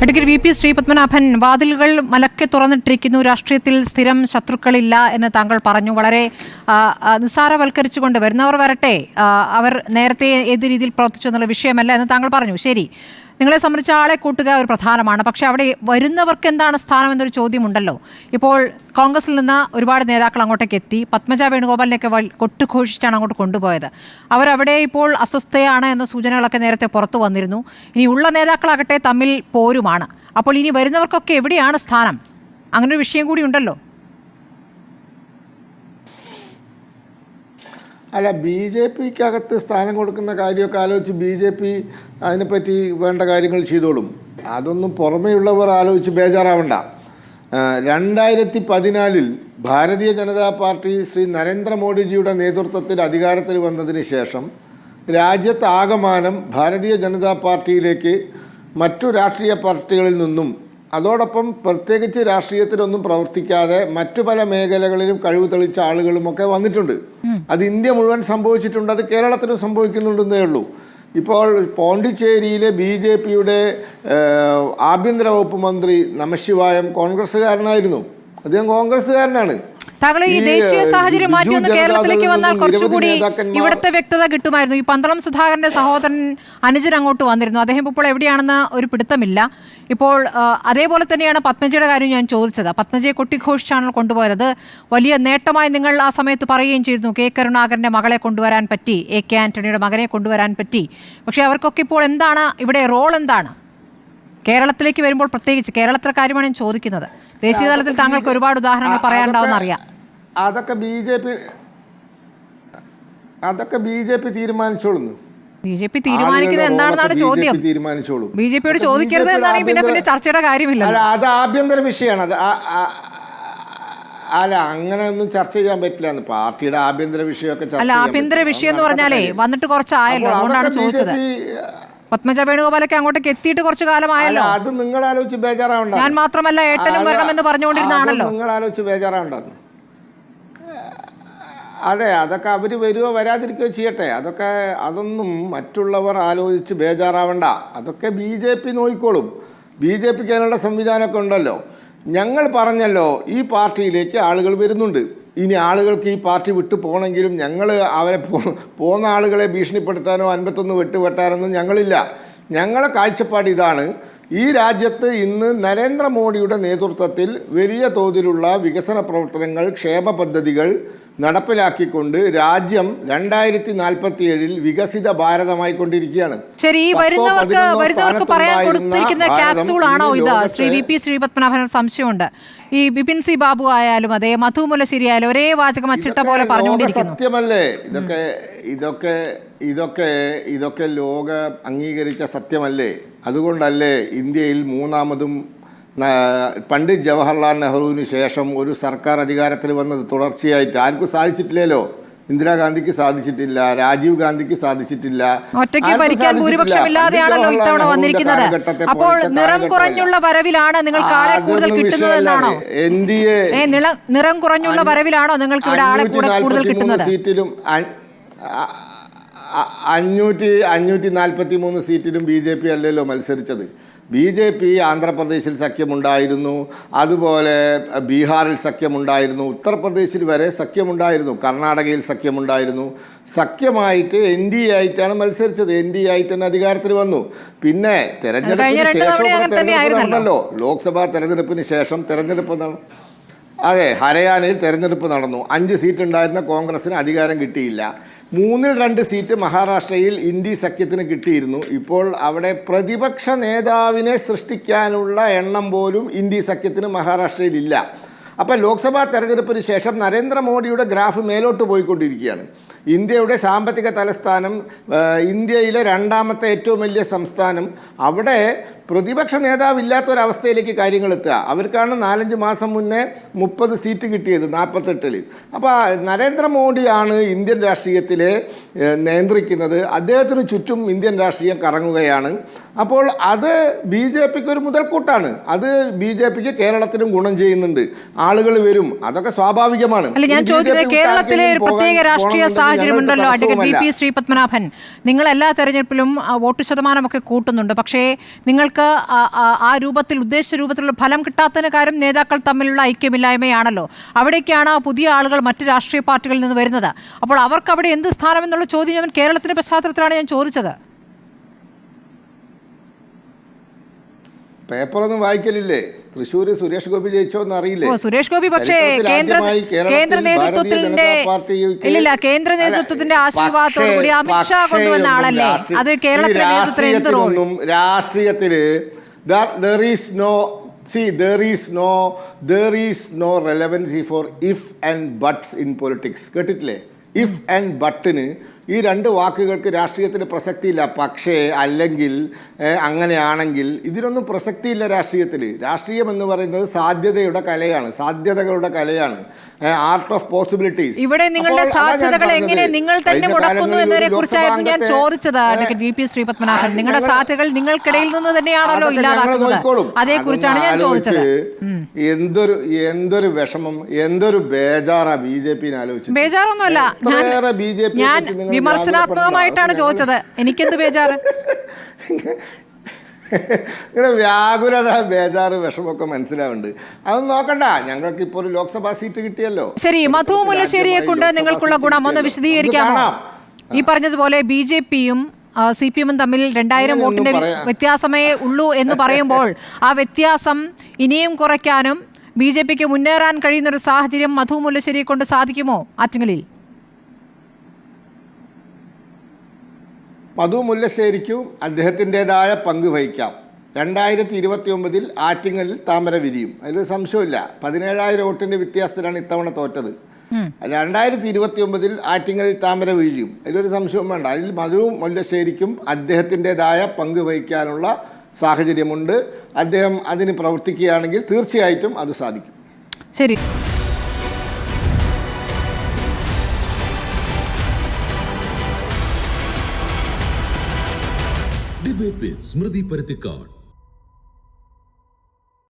Advocate V P Sreepadmanabhan, വാതിലുകൾ മലക്കെ തുറന്നിട്ടിരിക്കുന്നു, രാഷ്ട്രീയത്തിൽ സ്ഥിരം ശത്രുക്കളില്ല എന്ന് താങ്കൾ പറഞ്ഞു. വളരെ നിസ്സാരവൽക്കരിച്ചുകൊണ്ട് വരുന്നവർ വരട്ടെ, അവർ നേരത്തെ ഏത് രീതിയിൽ പ്രവർത്തിച്ചു എന്നുള്ള വിഷയമല്ല എന്ന് താങ്കൾ പറഞ്ഞു. ശരി, നിങ്ങളെ സംബന്ധിച്ച ആളെ കൂട്ടുക ഒരു പ്രധാനമാണ്. പക്ഷേ അവിടെ വരുന്നവർക്ക് എന്താണ് സ്ഥാനം എന്നൊരു ചോദ്യമുണ്ടല്ലോ. ഇപ്പോൾ കോൺഗ്രസിൽ നിന്ന് ഒരുപാട് നേതാക്കൾ അങ്ങോട്ടേക്ക് എത്തി. പത്മജ വേണുഗോപാലിനെയൊക്കെ കൊട്ടുഘോഷിച്ചാണ് അങ്ങോട്ട് കൊണ്ടുപോയത്. അവരവിടെ ഇപ്പോൾ അസ്വസ്ഥയാണ് എന്ന സൂചനകളൊക്കെ നേരത്തെ പുറത്തു വന്നിരുന്നു. ഇനി ഉള്ള നേതാക്കളാകട്ടെ തമ്മിൽ പോരുമാണ്. അപ്പോൾ ഇനി വരുന്നവർക്കൊക്കെ എവിടെയാണ് സ്ഥാനം? അങ്ങനൊരു വിഷയം കൂടി ഉണ്ടല്ലോ. അല്ല, ബി ജെ പിക്കകത്ത് സ്ഥാനം കൊടുക്കുന്ന കാര്യമൊക്കെ ആലോചിച്ച് ബി ജെ പി അതിനെപ്പറ്റി വേണ്ട കാര്യങ്ങൾ ചെയ്തോളും. അതൊന്നും പുറമേയുള്ളവർ ആലോചിച്ച് ബേജാറാവണ്ട. 2014 ഭാരതീയ ജനതാ പാർട്ടി ശ്രീ നരേന്ദ്രമോദിജിയുടെ നേതൃത്വത്തിൽ അധികാരത്തിൽ വന്നതിന് ശേഷം രാജ്യത്താകമാനം ഭാരതീയ ജനതാ പാർട്ടിയിലേക്ക് മറ്റു രാഷ്ട്രീയ പാർട്ടികളിൽ നിന്നും, അതോടൊപ്പം പ്രത്യേകിച്ച് രാഷ്ട്രീയത്തിലൊന്നും പ്രവർത്തിക്കാതെ മറ്റു പല മേഖലകളിലും കഴിവ് തെളിയിച്ച ആളുകളുമൊക്കെ വന്നിട്ടുണ്ട്. അത് ഇന്ത്യ മുഴുവൻ സംഭവിച്ചിട്ടുണ്ട്. അത് കേരളത്തിലും സംഭവിക്കുന്നുണ്ടെന്നേ ഉള്ളൂ. ഇപ്പോൾ പോണ്ടിച്ചേരിയിലെ ബി ജെ പിയുടെ ആഭ്യന്തര വകുപ്പ് മന്ത്രി നമശിവായം കോൺഗ്രസ്സുകാരനായിരുന്നു. അദ്ദേഹം കോൺഗ്രസ്സുകാരനാണ്. താങ്കൾ ഈ ദേശീയ സാഹചര്യം മാറ്റി ഒന്ന് കേരളത്തിലേക്ക് വന്നാൽ കുറച്ചുകൂടി ഇവിടുത്തെ വ്യക്തത കിട്ടുമായിരുന്നു. ഈ പന്തളം സുധാകരന്റെ സഹോദരൻ അനുജൻ അങ്ങോട്ട് വന്നിരുന്നു. അദ്ദേഹം ഇപ്പോൾ എവിടെയാണെന്ന് ഒരു പിടുത്തമില്ല. ഇപ്പോൾ അതേപോലെ തന്നെയാണ് പത്മജയുടെ കാര്യം ഞാൻ ചോദിച്ചത്. പത്മജയെ കൊട്ടിഘോഷിച്ചാണ് കൊണ്ടുപോയത്. അത് വലിയ നേട്ടമായി നിങ്ങൾ ആ സമയത്ത് പറയുകയും ചെയ്തിരുന്നു. കെ കരുണാകരൻ്റെ മകളെ കൊണ്ടുവരാൻ പറ്റി, എ കെ ആന്റണിയുടെ മകനെ കൊണ്ടുവരാൻ പറ്റി. പക്ഷേ അവർക്കൊക്കെ ഇപ്പോൾ എന്താണ് ഇവിടെ റോൾ? എന്താണ് കേരളത്തിലേക്ക് വരുമ്പോൾ? പ്രത്യേകിച്ച് കേരളത്തിലെ കാര്യമാണ് ഞാൻ ചോദിക്കുന്നത്. ദേശീയ തലത്തിൽ താങ്കൾക്ക് ഒരുപാട് ഉദാഹരണങ്ങൾ പറയാനുണ്ടാവുമെന്ന് അറിയാം. അതൊക്കെ ബി ജെ പി തീരുമാനിച്ചോളുന്നു. ബി ജെ പി തീരുമാനിക്കുന്നത് എന്താണെന്നാണ് ചോദ്യം. ബി ജെ പിയോട് ചോദിക്കരുത് എന്നാണെങ്കിൽ പിന്നെ ചർച്ചയുടെ കാര്യമില്ല. അല്ല, അത് ആഭ്യന്തര വിഷയമാണ്. അല്ല, അങ്ങനെ ഒന്നും ചർച്ച ചെയ്യാൻ പറ്റില്ല. പാർട്ടിയുടെ ആഭ്യന്തര വിഷയമൊക്കെ അല്ല, ആഭ്യന്തര വിഷയം എന്ന് പറഞ്ഞാലേ വന്നിട്ട് കുറച്ചായല്ലോ, അതുകൊണ്ടാണ് ചോദിച്ചത്. പത്മജ വേണുഗോപാലൊക്കെ അങ്ങോട്ടേക്ക് എത്തിയിട്ട് കുറച്ച് കാലമായല്ലോ. അത് നിങ്ങൾ ആലോചിച്ച് ബേജാറാവണ്ട. ഞാൻ മാത്രമല്ല ഏട്ടനും വരണമെന്ന് പറഞ്ഞുകൊണ്ടിരുന്നാണല്ലോ. നിങ്ങൾ ആലോചിച്ച് ബേജാറാവണ്ടെന്ന്. അതെ, അതൊക്കെ അവർ വരുവോ വരാതിരിക്കുകയോ ചെയ്യട്ടെ. അതൊന്നും മറ്റുള്ളവർ ആലോചിച്ച് ബേജാറാവണ്ട. അതൊക്കെ ബി ജെ പി നോക്കിക്കോളും. ബി ജെ പിക്ക് അതിനുള്ള സംവിധാനമൊക്കെ ഉണ്ടല്ലോ. ഞങ്ങൾ പറഞ്ഞല്ലോ, ഈ പാർട്ടിയിലേക്ക് ആളുകൾ വരുന്നുണ്ട്. ഇനി ആളുകൾക്ക് ഈ പാർട്ടി വിട്ടു പോകണമെങ്കിലും ഞങ്ങൾ അവരെ പോകുന്ന ആളുകളെ ഭീഷണിപ്പെടുത്താനോ 51 വെട്ടുവെട്ടാനൊന്നും ഞങ്ങളില്ല. ഞങ്ങളെ കാഴ്ചപ്പാട് ഇതാണ്. ഈ രാജ്യത്ത് ഇന്ന് നരേന്ദ്രമോദിയുടെ നേതൃത്വത്തിൽ വലിയ തോതിലുള്ള വികസന പ്രവർത്തനങ്ങൾ, ക്ഷേമ പദ്ധതികൾ നടപ്പിലാക്കിക്കൊണ്ട് രാജ്യം 2047 വികസിത ഭാരതമായി കൊണ്ടിരിക്കുകയാണ്. ശരി, വരുന്നവർക്ക് പറയാൻ കൊടുത്തിരിക്കുന്ന ക്യാപ്സൂൾ ആണോ ഇത്? ശ്രീ വി പി ശ്രീപത്മനാഭൻ, സംശയമുണ്ട്. ഈ ബിപിൻ സി ബാബു ആയാലും അതെ, മധു മുല്ലശ്ശേരി ആയാലും ഒരേ വാചകം അച്ചിട്ട പോലെ പറഞ്ഞുകൊണ്ടിരിക്കുന്നു. സത്യമല്ലേ ഇതൊക്കെ ലോക അംഗീകരിച്ച സത്യമല്ലേ? അതുകൊണ്ടല്ലേ ഇന്ത്യയിൽ മൂന്നാമതും പണ്ഡിറ്റ് ജവഹർലാൽ നെഹ്റുവിന് ശേഷം ഒരു സർക്കാർ അധികാരത്തിൽ വന്നത്? തുടർച്ചയായിട്ട് ആർക്കും സാധിച്ചിട്ടില്ലല്ലോ. ഇന്ദിരാഗാന്ധിക്ക് സാധിച്ചിട്ടില്ല, രാജീവ് ഗാന്ധിക്ക് സാധിച്ചിട്ടില്ല. ഒറ്റയ്ക്ക് ഭരിക്കാൻ ഭൂരിപക്ഷമില്ലാതെയാണല്ലോ ഇത്തവണ വന്നിരിക്കുന്നത്. അപ്പോൾ നിറം കുറഞ്ഞുള്ള വരവിലാണ് നിങ്ങൾക്ക് ആളെ കൂടുതൽ കിട്ടുന്നത് എന്നാണോ? നിറം കുറഞ്ഞുള്ള വരവിലാണോ നിങ്ങൾക്ക് ഇവിടെ ആളെ കൂടുതൽ കിട്ടുന്നത്? സീറ്റിലും 543 സീറ്റിലും ബി ജെ പി അല്ലല്ലോ മത്സരിച്ചത്. ബി ജെ പി ആന്ധ്രാപ്രദേശിൽ സഖ്യമുണ്ടായിരുന്നു, അതുപോലെ ബീഹാറിൽ സഖ്യമുണ്ടായിരുന്നു, ഉത്തർപ്രദേശിൽ വരെ സഖ്യമുണ്ടായിരുന്നു, കർണാടകയിൽ സഖ്യമുണ്ടായിരുന്നു. സഖ്യമായിട്ട് എൻ ഡി എ ആയിട്ടാണ് മത്സരിച്ചത്. എൻ ഡി എ ആയി തന്നെ അധികാരത്തിൽ വന്നു. പിന്നെ തെരഞ്ഞെടുപ്പിന് ശേഷം നടന്നല്ലോ, ലോക്സഭാ തെരഞ്ഞെടുപ്പിന് ശേഷം തെരഞ്ഞെടുപ്പ് അതെ, ഹരിയാനയിൽ തെരഞ്ഞെടുപ്പ് നടന്നു. 5 സീറ്റ് ഉണ്ടായിരുന്ന കോൺഗ്രസിന് അധികാരം കിട്ടിയില്ല. 3-2 സീറ്റ് മഹാരാഷ്ട്രയിൽ ഇന്ത്യ സഖ്യത്തിന് കിട്ടിയിരുന്നു. ഇപ്പോൾ അവിടെ പ്രതിപക്ഷ നേതാവിനെ സൃഷ്ടിക്കാനുള്ള എണ്ണം പോലും ഇന്ത്യ സഖ്യത്തിന് മഹാരാഷ്ട്രയിൽ ഇല്ല. അപ്പോൾ ലോക്സഭാ തെരഞ്ഞെടുപ്പിന് ശേഷം നരേന്ദ്രമോദിയുടെ ഗ്രാഫ് മേലോട്ട് പോയിക്കൊണ്ടിരിക്കുകയാണ്. ഇന്ത്യയുടെ സാമ്പത്തിക തലസ്ഥാനം, ഇന്ത്യയിലെ 2ാമത്തെ ഏറ്റവും വലിയ സംസ്ഥാനം, അവിടെ പ്രതിപക്ഷ നേതാവില്ലാത്തൊരവസ്ഥയിലേക്ക് കാര്യങ്ങൾ എത്തുക. അവർക്കാണ് 4-5 മാസം മുന്നേ 30 സീറ്റ് കിട്ടിയത് 48-ൽ. അപ്പോൾ നരേന്ദ്രമോദിയാണ് ഇന്ത്യൻ രാഷ്ട്രീയത്തിലെ നിയന്ത്രിക്കുന്നത്. അദ്ദേഹത്തിന് ചുറ്റും ഇന്ത്യൻ രാഷ്ട്രീയം കറങ്ങുകയാണ്. അപ്പോൾ അത് ബി ജെ പിക്ക് ഒരു മുതൽക്കൂട്ടാണ്. അത് ബി ജെ പിക്ക് കേരളത്തിനും ഗുണം ചെയ്യുന്നുണ്ട്. ആളുകൾ വരും, അതൊക്കെ സ്വാഭാവികമാണ്. അല്ല, ഞാൻ ചോദിക്കുന്നത് കേരളത്തിലെ ഒരു പ്രത്യേക രാഷ്ട്രീയ സാഹചര്യം ഉണ്ടല്ലോ അഡ്വക്കേറ്റ് വി പി ശ്രീപത്മനാഭൻ. നിങ്ങൾ എല്ലാ തെരഞ്ഞെടുപ്പിലും വോട്ട് ശതമാനമൊക്കെ കൂട്ടുന്നുണ്ട്. പക്ഷേ നിങ്ങൾക്ക് ആ രൂപത്തിൽ ഉദ്ദേശിച്ച രൂപത്തിലുള്ള ഫലം കിട്ടാത്തതിന് കാര്യം നേതാക്കൾ തമ്മിലുള്ള ഐക്യമില്ലായ്മയാണല്ലോ. അവിടേക്കാണ് പുതിയ ആളുകൾ മറ്റ് രാഷ്ട്രീയ പാർട്ടികളിൽ നിന്ന് വരുന്നത്. അപ്പോൾ അവർക്ക് അവിടെ എന്ത് സ്ഥാനം എന്നുള്ള ചോദ്യം ഞാൻ കേരളത്തിന്റെ പശ്ചാത്തലത്തിലാണ് ഞാൻ ചോദിച്ചത്. പേപ്പറൊന്നും വായിക്കലില്ലേ? തൃശ്ശൂർ സുരേഷ് ഗോപി ജയിച്ചോന്ന് അറിയില്ലേ? സുരേഷ് ഗോപി പക്ഷേ കേന്ദ്ര നേതൃത്വത്തിന്റെ ഇല്ലില്ല, കേന്ദ്ര നേതൃത്വത്തിന്റെ ആശീർവാദത്തോടുകൂടി അമിത്ഷാ കൊണ്ടുവന്ന ആളല്ലേ. അത് കേരളത്തിലെ നേതൃത്വത്തിന് എന്ത് റോൾ? രാഷ്ട്രീയത്തില് there is no relevancy for if and buts in politics. കേട്ടിട്ടില്ലേ? ഇഫ് ആൻഡ് ബട്ടിന് ഈ രണ്ട് വാക്കുകൾക്ക് രാഷ്ട്രീയത്തിൽ പ്രസക്തിയില്ല. പക്ഷേ അല്ലെങ്കിൽ അങ്ങനെയാണെങ്കിൽ ഇതിനൊന്നും പ്രസക്തിയില്ല രാഷ്ട്രീയത്തിൽ. രാഷ്ട്രീയം എന്ന് പറയുന്നത് സാധ്യതയുടെ കലയാണ്, സാധ്യതകളുടെ കലയാണ്, ആർട്ട് ഓഫ് പോസിബിലിറ്റീസ്. ഇവിടെ നിങ്ങളുടെ സാധ്യതകൾ എങ്ങനെ നിങ്ങൾ തന്നെ മുടക്കുന്നു എന്നതിനെ കുറിച്ചായിരുന്നു ഞാൻ ചോദിച്ചത് അഡ്വക്കേറ്റ് വി പി ശ്രീപത്മനാഭൻ. നിങ്ങളുടെ സാധ്യതകൾ നിങ്ങൾക്കിടയിൽ നിന്ന് തന്നെയാണല്ലോ ഇല്ലാതാക്കുന്നത്. അതേക്കുറിച്ചാണ് ഞാൻ ചോദിച്ചത്. എന്തൊരു വിഷമം, എന്തൊരു ബേജാറാ ബി ജെ പിനെ ആലോചിച്ചു. ബേജാറൊന്നുമല്ല, ഞാൻ വിമർശനാത്മകമായിട്ടാണ് ചോദിച്ചത്. എനിക്കെന്ത് ബേജാറ്? ഇങ്ങനെ വ്യാകുലത, ബേജാറ്, വിഷമൊക്കെ മനസ്സിലാവുന്നുണ്ട്. അതൊന്നും നോക്കണ്ട, ഞങ്ങൾക്ക് ഇപ്പോൾ ഒരു ലോക്സഭാ സീറ്റ് കിട്ടിയല്ലോ. ശരി, മധു മുല്ലശ്ശേരിയെ കൊണ്ട് നിങ്ങൾക്കുള്ള ഗുണം ഒന്ന് വിശദീകരിക്കാമോ? ഈ പറഞ്ഞതുപോലെ ബി ജെ പിയും സി പി എമ്മും തമ്മിൽ 2000 വോട്ടിന്റെ വ്യത്യാസമേ ഉള്ളൂ എന്ന് പറയുമ്പോൾ ആ വ്യത്യാസം ഇനിയും കുറയ്ക്കാനും ബി ജെ പിക്ക് മുന്നേറാൻ കഴിയുന്ന ഒരു സാഹചര്യം മധു മുല്ലശ്ശേരിയെ കൊണ്ട് സാധിക്കുമോ ആറ്റിങ്ങലിൽ? മധു മുല്ലശ്ശേരിക്കും അദ്ദേഹത്തിൻ്റെതായ പങ്ക് വഹിക്കാം. 2029 ആറ്റിങ്ങലിൽ താമര വിരിയും, അതിലൊരു സംശയമില്ല. 17,000 വോട്ടിൻ്റെ വ്യത്യാസത്തിലാണ് ഇത്തവണ തോറ്റത്. 2029 ആറ്റിങ്ങലിൽ താമര വീഴും, അതിലൊരു സംശയവും വേണ്ട. അതിൽ മധു മുല്ലശ്ശേരിക്കും അദ്ദേഹത്തിൻ്റെതായ പങ്ക് വഹിക്കാനുള്ള സാഹചര്യമുണ്ട്. അദ്ദേഹം അതിന് പ്രവർത്തിക്കുകയാണെങ്കിൽ തീർച്ചയായിട്ടും അത് സാധിക്കും. ശരി. ഡിബേറ്റ് വിത്ത് സ്മൃതി പരുത്തിക്കാട്.